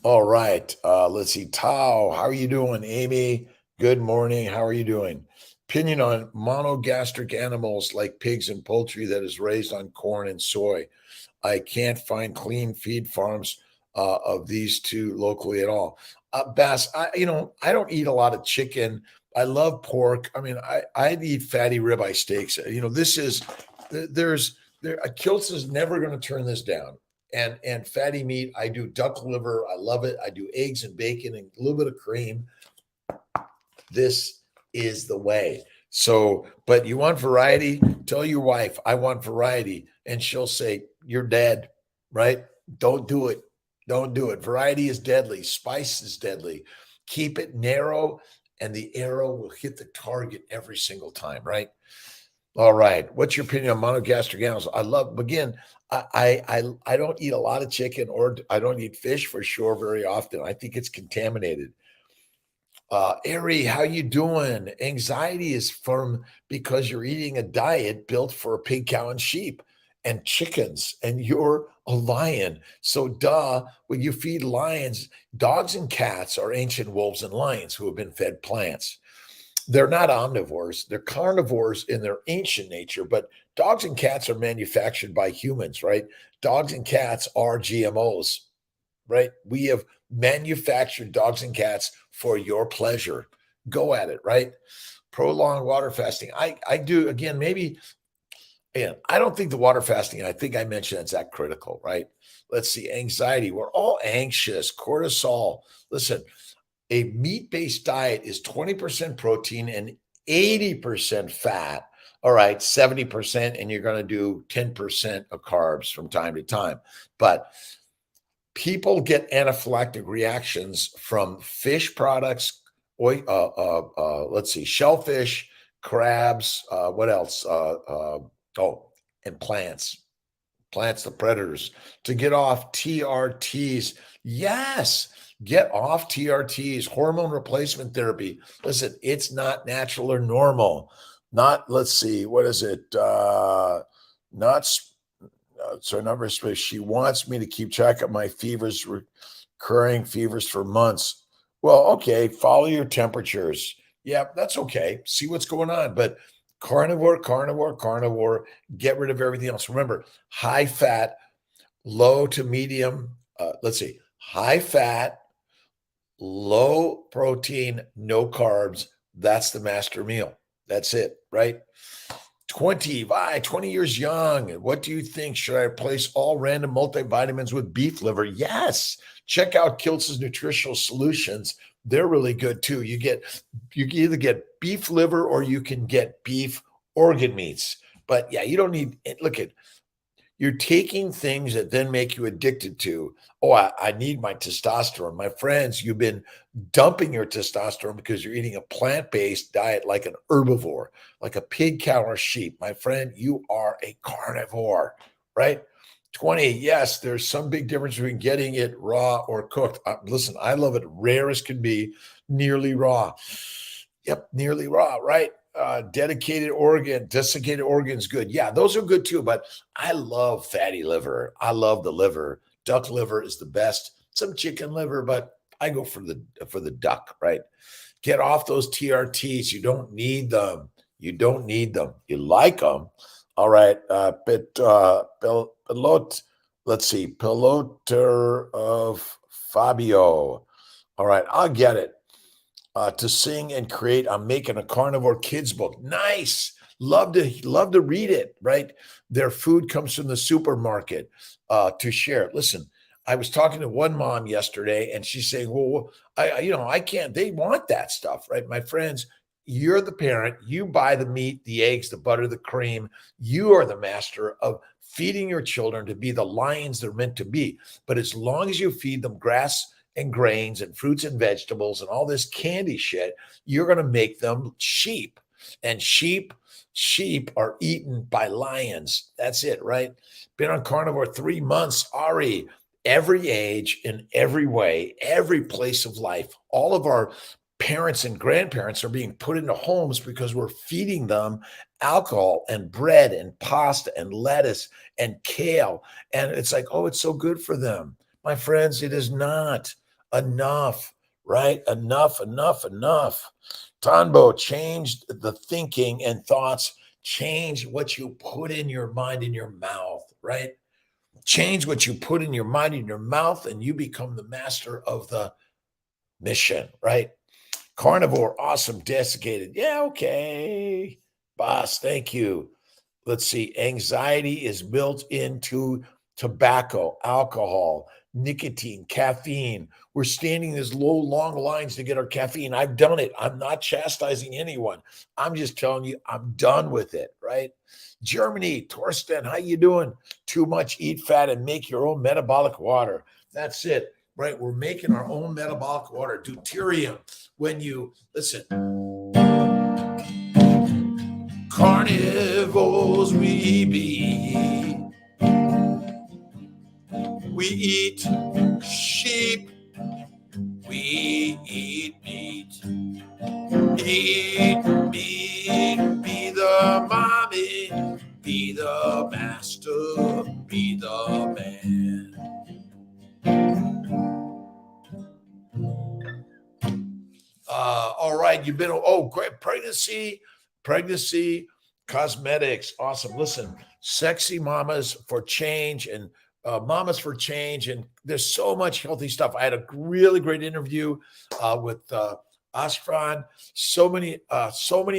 All right. Let's see. Tao, how are you doing? Amy, good morning. How are you doing? Opinion on monogastric animals like pigs and poultry that is raised on corn and soy. I can't find clean feed farms of these two locally at all. Bass, I don't eat a lot of chicken. I love pork. I mean, I eat fatty ribeye steaks. This is Kiltz is never going to turn this down. And fatty meat, I do duck liver. I love it. I do eggs and bacon and a little bit of cream. This is the way. So, but you want variety? Tell your wife, I want variety. And she'll say, you're dead, right? Don't do it. Don't do it. Variety is deadly. Spice is deadly. Keep it narrow, and the arrow will hit the target every single time, right? All right. What's your opinion on monogastric animals? I love, again, I don't eat a lot of chicken, or I don't eat fish for sure very often. I think it's contaminated. Ari, how you doing? Anxiety is from because you're eating a diet built for pig, cow, and sheep and chickens, and you're a lion. So, duh, when you feed lions, dogs and cats are ancient wolves and lions who have been fed plants. They're not omnivores, they're carnivores in their ancient nature, but dogs and cats are manufactured by humans, right? Dogs and cats are GMOs, right? We have manufactured dogs and cats for your pleasure. Go at it, right? Prolonged water fasting. I do, again, maybe, and I don't think the water fasting, I think I mentioned it's that critical, right? Let's see, anxiety. We're all anxious, cortisol. Listen, a meat-based diet is 20% protein and 80% fat. All right, 70%, and you're going to do 10% of carbs from time to time. But people get anaphylactic reactions from fish products, let's see, shellfish, crabs, what else? And plants, the predators. To get off TRTs, yes, get off TRTs, hormone replacement therapy. Listen, it's not natural or normal. Not, let's see, what is it? Not so number space. She wants me to keep track of my fevers, recurring fevers for months. Well, okay, follow your temperatures. Yeah, that's okay. See what's going on. But carnivore, carnivore, carnivore, get rid of everything else. Remember, high fat, low to medium, let's see, high fat, low protein, no carbs. That's the master meal. That's it, right? 20 years young. What do you think? Should I replace all random multivitamins with beef liver? Yes. Check out Kiltz's nutritional solutions. They're really good too. You can either get beef liver or you can get beef organ meats. But yeah, you don't need, look at, you're taking things that then make you addicted to. Oh, I need my testosterone. My friends, you've been dumping your testosterone because you're eating a plant-based diet like an herbivore, like a pig, cow, or sheep. My friend, you are a carnivore, right? 20, yes, there's some big difference between getting it raw or cooked. Listen, I love it rare as can be, nearly raw. Yep, nearly raw, right? Desiccated organ's good. Yeah, those are good too, but I love fatty liver. I love the liver. Duck liver is the best. Some chicken liver, but I go for the duck, right? Get off those TRTs. You don't need them. You don't need them. You like them. All right. Let's see. Piloter of Fabio. All right. I'll get it. To sing and create. I'm making a carnivore kids book. Nice. Love to read it, right? Their food comes from the supermarket to share. Listen, I was talking to one mom yesterday and she's saying, well, I can't, they want that stuff, right? My friends, you're the parent, you buy the meat, the eggs, the butter, the cream. You are the master of feeding your children to be the lions they're meant to be. But as long as you feed them grass and grains and fruits and vegetables and all this candy shit, you're going to make them sheep. And sheep are eaten by lions. That's it, right? Been on carnivore 3 months. Ari, every age, in every way, every place of life. All of our parents and grandparents are being put into homes because we're feeding them alcohol and bread and pasta and lettuce and kale. And it's like, oh, it's so good for them. My friends, it is not enough, right? Enough, enough, enough. Tanbo changed the thinking and thoughts, change what you put in your mind, in your mouth, right? Change what you put in your mind, in your mouth, and you become the master of the mission, right? Carnivore, awesome, desiccated. Yeah, okay. Boss, thank you. Let's see. Anxiety is built into tobacco, alcohol, nicotine, caffeine. We're standing in these long lines to get our caffeine. I've done it. I'm not chastising anyone. I'm just telling you, I'm done with it, right? Germany, Torsten, how you doing? Too much, eat fat, and make your own metabolic water. That's it, right? We're making our own metabolic water. Deuterium. When you listen, carnivores we be. We eat sheep. We eat meat. Eat meat. Be the mommy. Be the master. Be the man. All right, you've been, oh, great. Pregnancy, cosmetics. Awesome. Listen, sexy mamas for change and mamas for change. And there's so much healthy stuff. I had a really great interview with Ashfran. So many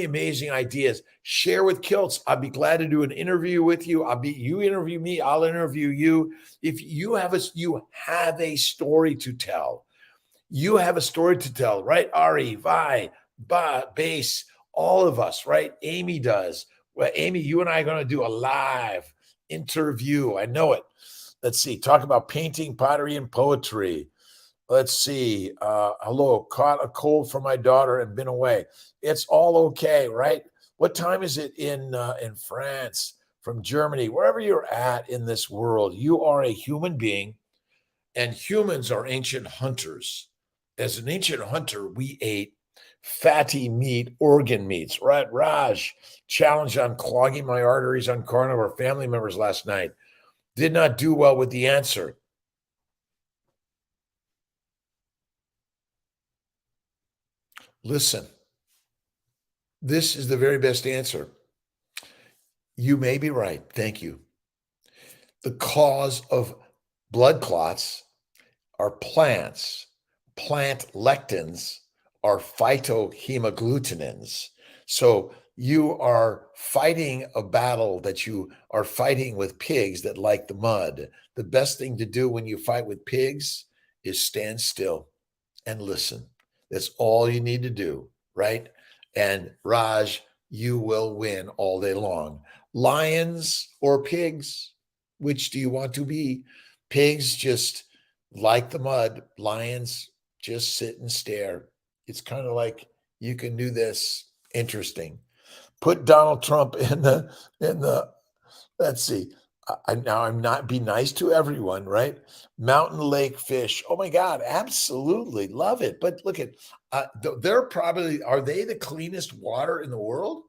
amazing ideas. Share with Kiltz. I'd be glad to do an interview with you. You interview me, I'll interview you. If you have a story to tell. You have a story to tell, right? Ari, Vi, Base, all of us, right? Amy does. Well, Amy, you and I are going to do a live interview. I know it. Let's see. Talk about painting, pottery, and poetry. Let's see. Hello. Caught a cold from my daughter and been away. It's all okay, right? What time is it in France, from Germany, wherever you're at in this world? You are a human being, and humans are ancient hunters. As an ancient hunter, we ate fatty meat, organ meats, right? Raj, challenge on clogging my arteries on carnivore. Family members last night did not do well with the answer. Listen, this is the very best answer. You may be right. Thank you. The cause of blood clots are plants. Plant lectins are phytohemagglutinins. So you are fighting a battle that you are fighting with pigs that like the mud. The best thing to do when you fight with pigs is stand still and listen. That's all you need to do, right? And Raj, you will win all day long. Lions or pigs, which do you want to be? Pigs just like the mud. Lions just sit and stare. It's kind of like, you can do this. Interesting. Put Donald Trump in the let's see. I'm not, be nice to everyone, right? Mountain lake fish. Oh my God, absolutely love it. But look at, they're probably, are they the cleanest water in the world?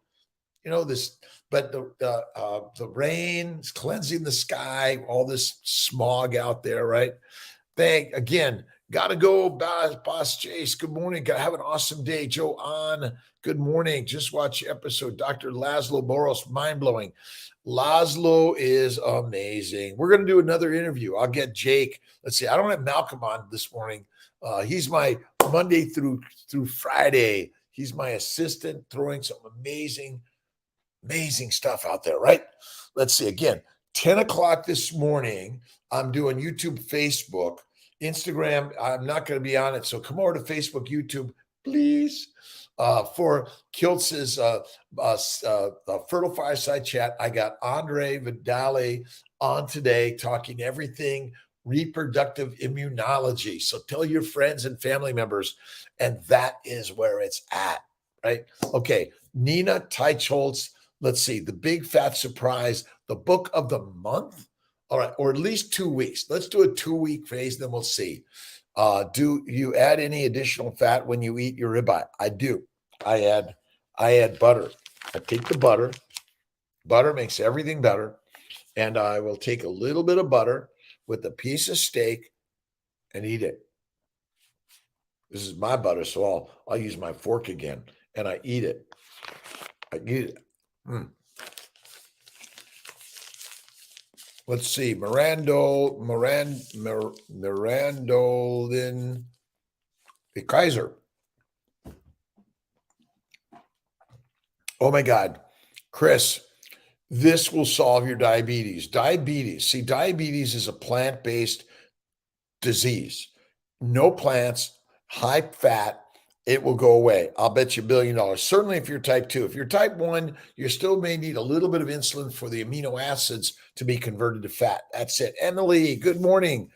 You know this, but the rain is cleansing the sky. All this smog out there, right? Again, gotta go, Boss Chase. Good morning. Gotta have an awesome day. Joe on. Good morning. Just watch the episode. Dr. Laszlo Boros, mind blowing. Laszlo is amazing. We're gonna do another interview. I'll get Jake. Let's see. I don't have Malcolm on this morning. He's my Monday through Friday. He's my assistant, throwing some amazing stuff out there, right? Let's see. Again, 10 o'clock this morning. I'm doing YouTube, Facebook. Instagram, I'm not going to be on it. So come over to Facebook, YouTube, please. For Kiltz's Fertile Fireside Chat, I got Andre Vidale on today talking everything reproductive immunology. So tell your friends and family members, and that is where it's at, right? Okay, Nina Teicholz, let's see, The Big Fat Surprise, the book of the month. All right, or at least 2 weeks. Let's do a 2-week phase, then we'll see. Do you add any additional fat when you eat your ribeye? I do. I add butter. I take the butter. Butter makes everything better. And I will take a little bit of butter with a piece of steak and eat it. This is my butter, so I'll use my fork again, and I eat it. I eat it. Let's see, Mirandolin Kaiser. Oh my God, Chris, this will solve your diabetes. Diabetes is a plant-based disease. No plants, high fat, it will go away. I'll bet you $1 billion. Certainly if you're type 2. If you're type 1, you still may need a little bit of insulin for the amino acids to be converted to fat. That's it. Emily, good morning.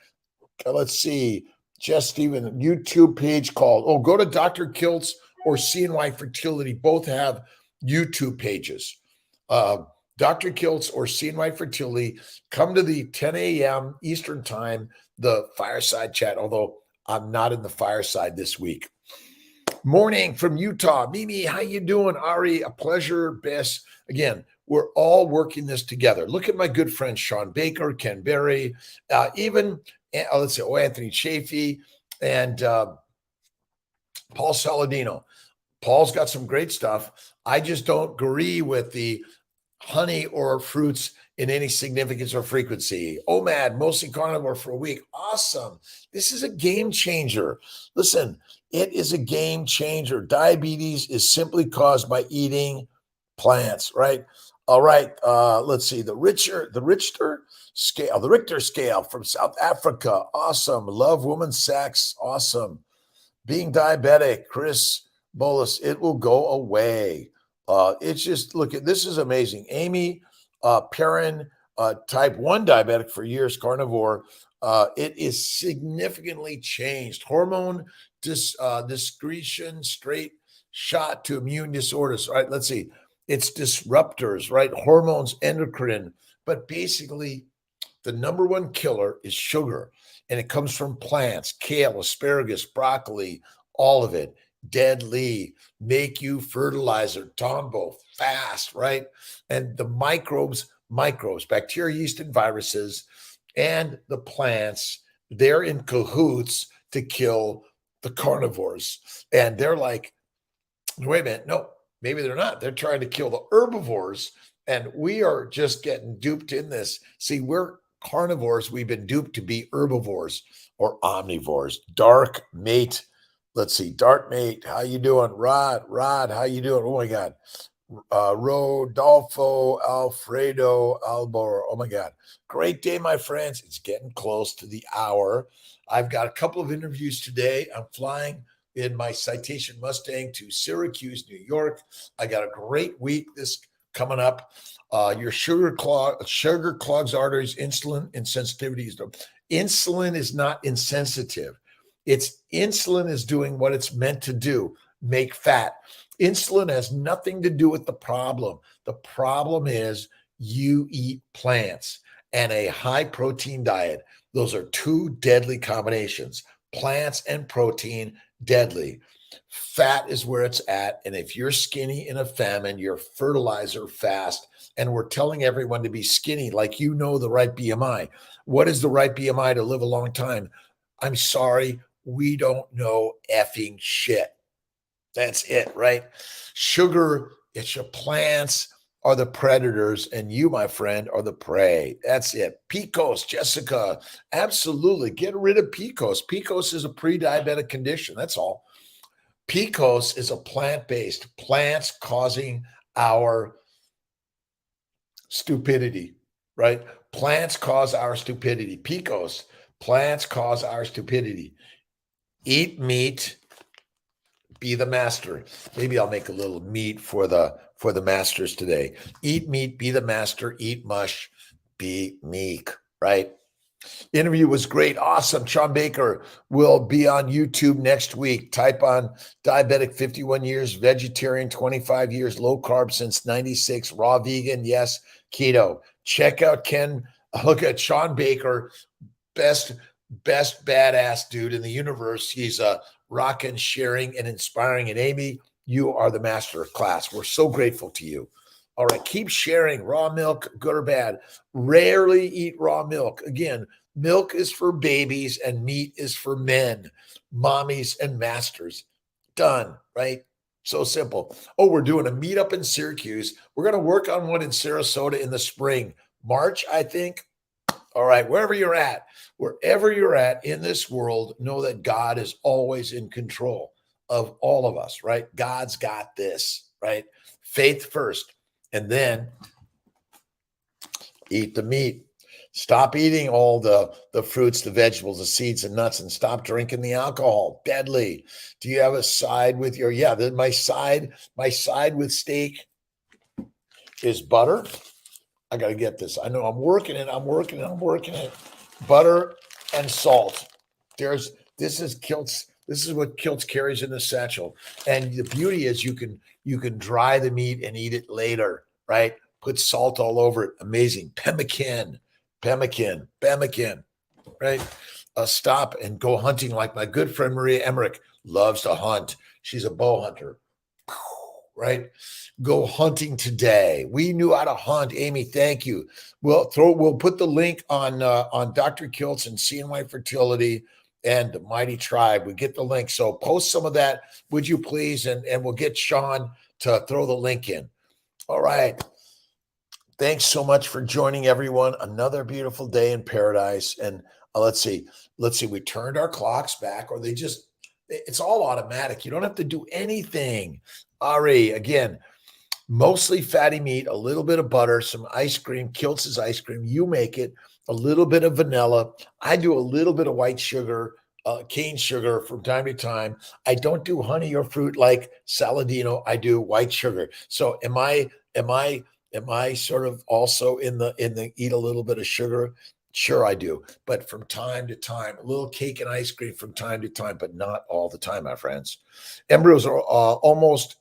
Let's see. Jess Steven, YouTube page called. Go to Dr. Kiltz or CNY Fertility. Both have YouTube pages. Dr. Kiltz or CNY Fertility, come to the 10 a.m. Eastern time, the fireside chat, although I'm not in the fireside this week. Morning from Utah. Mimi, how you doing? Ari, a pleasure. Bess. Again, we're all working this together. Look at my good friend Sean Baker, Ken Berry, Anthony Chafee, and Paul Saladino. Paul's got some great stuff. I just don't agree with the honey or fruits in any significance or frequency. OMAD, mostly carnivore for a week. Awesome. This is a game changer. Listen, it is a game changer. Diabetes is simply caused by eating plants, right? All right. Let's see. The Richter scale from South Africa. Awesome. Love women's sex. Awesome. Being diabetic, Chris Bolus, it will go away. It's just, look at this is amazing. Amy Perrin, type 1 diabetic for years, carnivore. It is significantly changed. Hormone discretion, straight shot to immune disorders. All right, let's see. It's disruptors, right? Hormones, endocrine. But basically, the number one killer is sugar. And it comes from plants, kale, asparagus, broccoli, all of it. Deadly, make you fertilizer, Tombo, fast, right? And the microbes, bacteria, yeast, and viruses, and the plants, they're in cahoots to kill the carnivores. And they're like, wait a minute, no, maybe they're not. They're trying to kill the herbivores, and we are just getting duped in this. See, we're carnivores. We've been duped to be herbivores or omnivores. Dark Mate. Let's see. Dark Mate, how you doing? Rod, how you doing? Oh, my God. Rodolfo Alfredo Albor. Oh, my God. Great day, my friends. It's getting close to the hour. I've got a couple of interviews today. I'm flying in my Citation Mustang to Syracuse, New York. I got a great week this coming up. Your sugar clogs arteries, insulin insensitivity. Insulin is not insensitive. Insulin is doing what it's meant to do, make fat. Insulin has nothing to do with the problem. The problem is you eat plants and a high protein diet. Those are two deadly combinations. Plants and protein, deadly. Fat is where it's at. And if you're skinny in a famine, you're fertilizer fast. And we're telling everyone to be skinny, like you know the right BMI. What is the right BMI to live a long time? I'm sorry, we don't know effing shit. That's it, right? Sugar, it's your plants are the predators, and you, my friend, are the prey. That's it. PCOS, Jessica, absolutely. Get rid of PCOS. PCOS is a pre-diabetic condition. That's all. PCOS is a plant-based, plants causing our stupidity, right? Plants cause our stupidity. PCOS, plants cause our stupidity. Eat meat, be the master. Maybe I'll make a little meat for the masters today. Eat meat, be the master. Eat mush, be meek, right? Interview was great. Awesome. Sean Baker will be on YouTube next week. Type on diabetic 51 years, vegetarian 25 years, low carb since 96, raw vegan, yes, keto. Check out Ken Look at Sean Baker, best badass dude in the universe. He's rocking, sharing, and inspiring. And Amy, you are the master of class. We're so grateful to you. All right, keep sharing. Raw milk, good or bad. Rarely eat raw milk. Again, milk is for babies and meat is for men, mommies and masters. Done, right? So simple. Oh, we're doing a meetup in Syracuse. We're going to work on one in Sarasota in the spring. March, I think. All right, wherever you're at in this world, know that God is always in control of all of us, right? God's got this, right? Faith first, and then eat the meat. Stop eating all the fruits, the vegetables, the seeds and nuts, and stop drinking the alcohol. Deadly. Do you have a side with your, my side with steak is butter. I got to get this. I know I'm working it. Butter and salt. This is Kiltz. This is what Kiltz carries in the satchel. And the beauty is you can dry the meat and eat it later, right? Put salt all over it. Amazing. Pemmican, right? Stop and go hunting like my good friend Maria Emmerich loves to hunt. She's a bow hunter, right? Go hunting today. We knew how to hunt. Amy, thank you. We'll put the link on Dr. Kiltz and CNY Fertility and the Mighty Tribe. We get the link. So post some of that, would you please? And we'll get Sean to throw the link in. All right. Thanks so much for joining, everyone. Another beautiful day in paradise. And let's see. We turned our clocks back, or it's all automatic. You don't have to do anything. Ari, again, mostly fatty meat, a little bit of butter, some ice cream, Kiltz's ice cream. You make it, a little bit of vanilla. I do a little bit of white sugar, cane sugar from time to time. I don't do honey or fruit like Saladino. I do white sugar. So am I sort of also in the eat a little bit of sugar? Sure, I do. But from time to time, a little cake and ice cream from time to time, but not all the time, my friends. Embryos are almost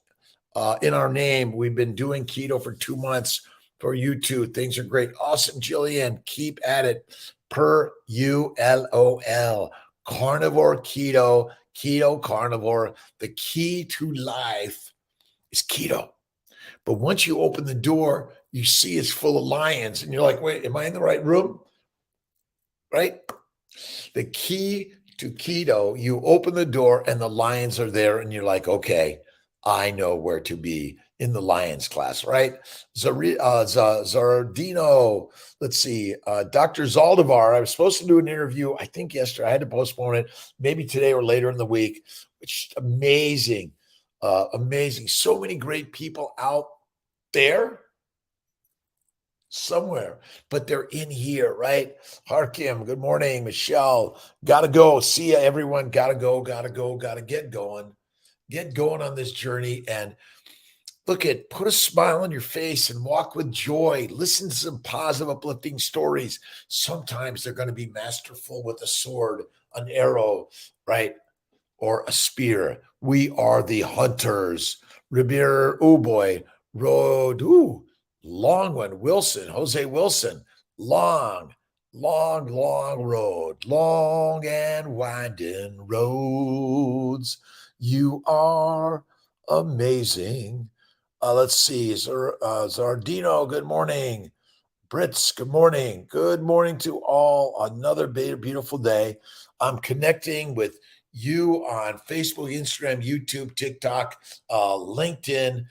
in our name. We've been doing keto for 2 months for you too. Things are great. Awesome, Jillian. Keep at it. Per ULOL. Carnivore, keto, carnivore. The key to life is keto. But once you open the door, you see it's full of lions. And you're like, wait, am I in the right room? Right? The key to keto, you open the door and the lions are there. And you're like, okay, I know where to be in the Lions class, right? Zardino, let's see, Dr. Zaldivar. I was supposed to do an interview, I think yesterday. I had to postpone it, maybe today or later in the week, which is amazing, amazing. So many great people out there somewhere, but they're in here, right? Harkim, good morning. Michelle, gotta go. See ya, everyone. Gotta go, gotta get going. Get going on this journey and put a smile on your face and walk with joy. Listen to some positive, uplifting stories. Sometimes they're going to be masterful with a sword, an arrow, right? Or a spear. We are the hunters. Ribir, oh boy, road, long one. Wilson, Jose Wilson, long road, long and winding roads. You are amazing. Let's see. Zardino, good morning. Brits, good morning. Good morning to all. Another beautiful day. I'm connecting with you on Facebook, Instagram, YouTube, TikTok, LinkedIn,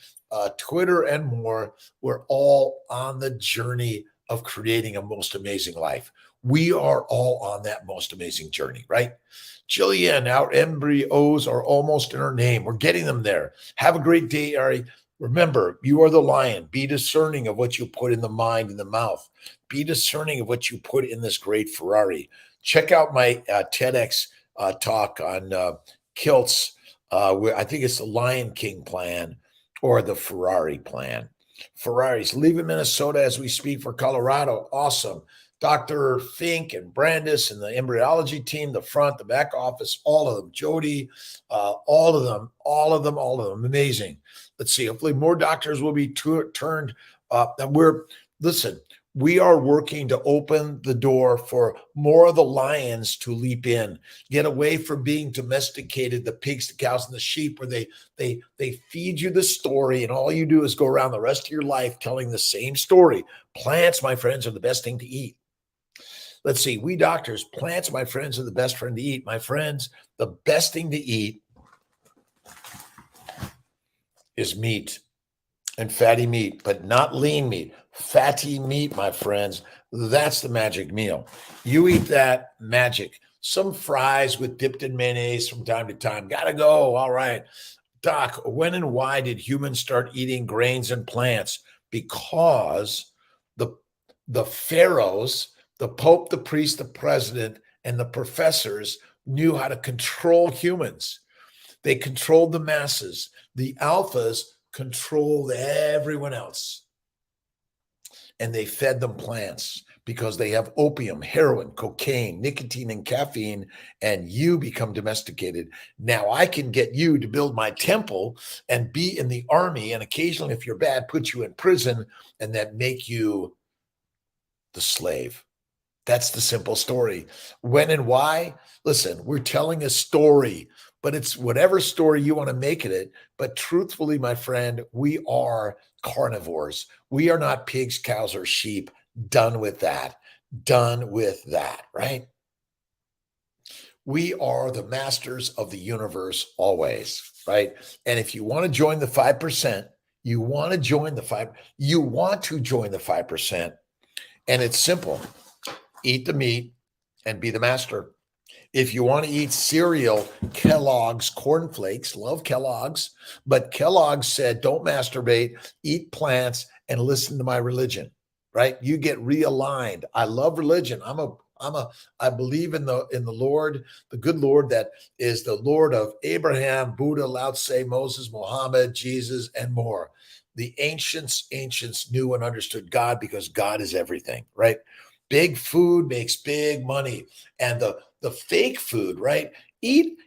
Twitter, and more. We're all on the journey of creating a most amazing life. We are all on that most amazing journey, right? Jillian, our embryos are almost in our name. We're getting them there. Have a great day, Ari. Remember, you are the lion. Be discerning of what you put in the mind and the mouth. Be discerning of what you put in this great Ferrari. Check out my TEDx talk on Kiltz. I think it's the Lion King plan or the Ferrari plan. Ferraris leaving Minnesota as we speak for Colorado. Awesome. Dr. Fink and Brandis and the embryology team, the front, the back office, all of them. Jody, all of them. Amazing. Let's see. Hopefully more doctors will be turned. We are working to open the door for more of the lions to leap in, get away from being domesticated, the pigs, the cows, and the sheep, where they feed you the story, and all you do is go around the rest of your life telling the same story. Plants, my friends, are the best thing to eat. Let's see, we doctors, plants, my friends, are the best friend to eat. My friends, the best thing to eat is meat, and fatty meat, but not lean meat. Fatty meat, my friends, that's the magic meal. You eat that, magic. Some fries with dipped in mayonnaise from time to time. Gotta go. All right. Doc, when and why did humans start eating grains and plants? Because the pharaohs, the pope, the priest, the president, and the professors knew how to control humans. They controlled the masses. The alphas controlled everyone else. And they fed them plants because they have opium, heroin, cocaine, nicotine, and caffeine, and you become domesticated. Now I can get you to build my temple and be in the army, and occasionally, if you're bad, put you in prison and then make you the slave. That's the simple story. When and why? Listen, we're telling a story, but it's whatever story you want to make it. But truthfully, my friend, we are carnivores. We are not pigs, cows, or sheep. Done with that. Done with that, right? We are the masters of the universe always, right? And if you want to join the 5%, you want to join the 5%, and it's simple. Eat the meat and be the master. If you want to eat cereal, Kellogg's cornflakes, love Kellogg's, but Kellogg's said, don't masturbate, eat plants, and listen to my religion, right? You get realigned. I love religion. I believe in the Lord, the good Lord that is the Lord of Abraham, Buddha, Lao Tse, Moses, Muhammad, Jesus, and more. The ancients knew and understood God because God is everything, right? Big food makes big money. And the fake food, right? Eat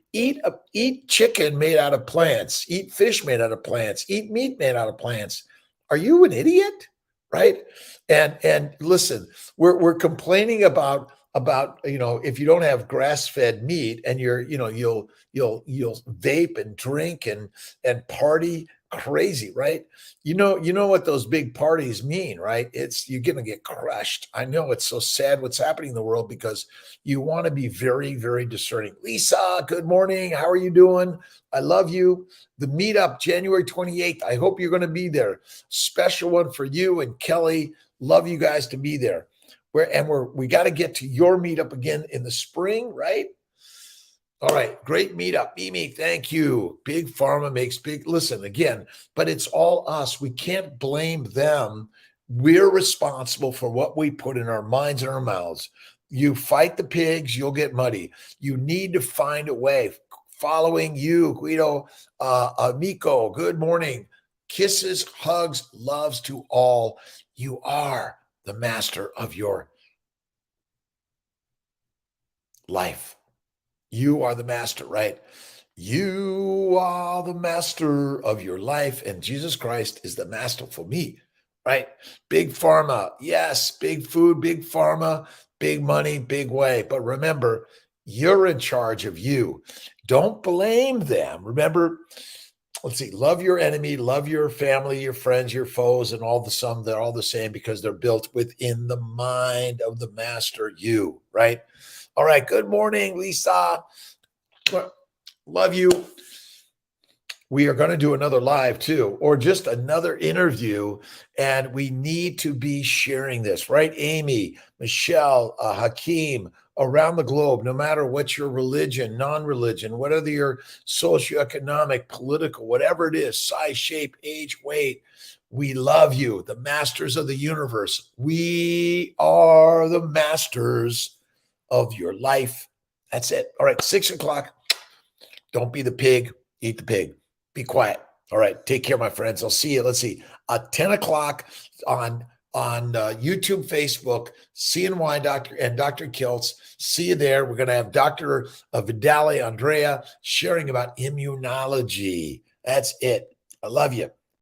chicken made out of plants, eat fish made out of plants, eat meat made out of plants. Are you an idiot? Right? And listen, we're complaining about if you don't have grass-fed meat and you'll vape and drink and party crazy, right? You know what those big parties mean, right? It's you're going to get crushed. I know it's so sad what's happening in the world because you want to be very, very discerning. Lisa, good morning. How are you doing? I love you. The meetup, January 28th. I hope you're going to be there. Special one for you and Kelly. Love you guys to be there. We got to get to your meetup again in the spring, right? All right, great meetup. Mimi, thank you. Big Pharma makes big, listen again, but it's all us. We can't blame them. We're responsible for what we put in our minds and our mouths. You fight the pigs, you'll get muddy. You need to find a way. Following you, Guido, Nico, good morning. Kisses, hugs, loves to all. You are the master of your life. You are the master, right? You are the master of your life, and Jesus Christ is the master for me, right? Big pharma, yes, big food, big pharma, big money, big way. But remember, you're in charge of you. Don't blame them. Remember, let's see, love your enemy, love your family, your friends, your foes, and they're all the same because they're built within the mind of the master, you, right? All right. Good morning, Lisa. Love you. We are going to do another live too, or just another interview. And we need to be sharing this, right? Amy, Michelle, Hakeem, around the globe, no matter what your religion, non-religion, whatever your socioeconomic, political, whatever it is, size, shape, age, weight. We love you, the masters of the universe. We are the masters of your life. That's it. All right, 6 o'clock. Don't be the pig. Eat the pig. Be quiet. All right. Take care, my friends. I'll see you. Let's see. 10 o'clock on YouTube, Facebook, CNY Dr. and Dr.Kiltz. See you there. We're going to have Dr. Vidale Andrea sharing about immunology. That's it. I love you.